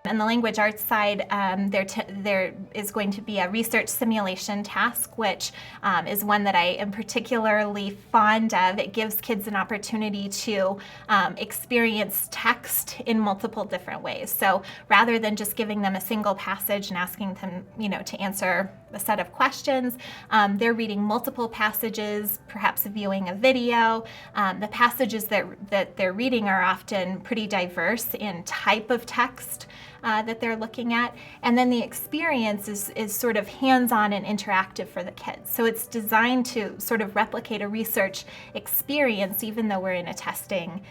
In the language arts side, there is going to be a research simulation task, which is one that I am particularly fond of. It gives kids an opportunity to experience text in multiple different ways. So rather than just giving them a single passage and asking them, to answer a set of questions, they're reading multiple passages, perhaps viewing a video. The passages that they're reading are often pretty diverse in type of text that they're looking at. And then the experience is sort of hands-on and interactive for the kids. So it's designed to sort of replicate a research experience, even though we're in a testing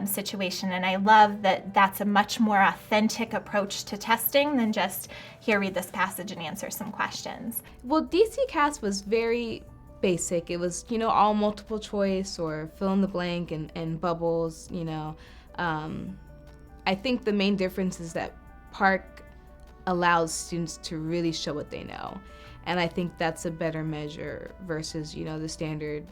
situation. And I love that that's a much more authentic approach to testing than just, here, read this passage and answer some questions. Well, DC CAS was very basic. It was, all multiple choice or fill in the blank and bubbles, I think the main difference is that PARCC allows students to really show what they know. And I think that's a better measure versus, the standard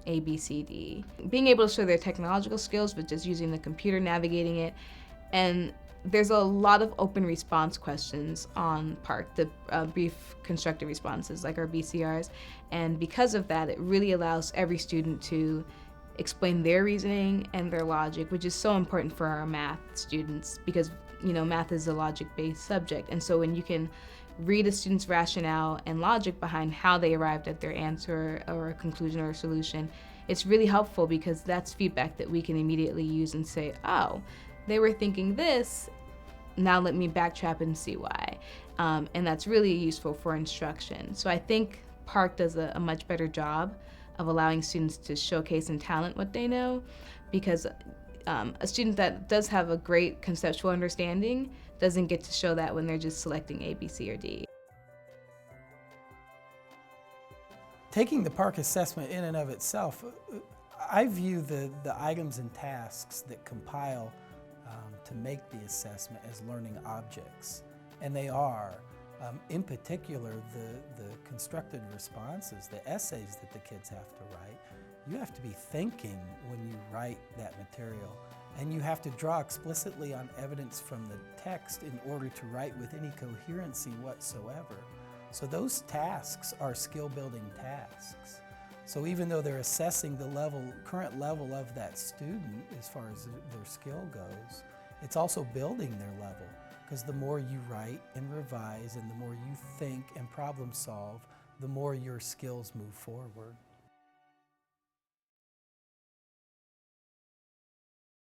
A, B, C, D. Being able to show their technological skills, but just using the computer, navigating it. And there's a lot of open response questions on PARCC, the brief constructed responses, like our BCRs. And because of that, it really allows every student to explain their reasoning and their logic, which is so important for our math students because, math is a logic-based subject. And so when you can read a student's rationale and logic behind how they arrived at their answer or a conclusion or a solution, it's really helpful because that's feedback that we can immediately use and say, oh, they were thinking this, now let me backtrack and see why. And that's really useful for instruction. So I think PARCC does a much better job of allowing students to showcase and talent what they know, because a student that does have a great conceptual understanding doesn't get to show that when they're just selecting A, B, C, or D. Taking the PARCC assessment in and of itself, I view the items and tasks that compile to make the assessment as learning objects, and they are. In particular, the constructed responses, the essays that the kids have to write, you have to be thinking when you write that material, and you have to draw explicitly on evidence from the text in order to write with any coherency whatsoever. So those tasks are skill-building tasks. So even though they're assessing the current level of that student as far as their skill goes, it's also building their level. Because the more you write and revise and the more you think and problem solve, the more your skills move forward.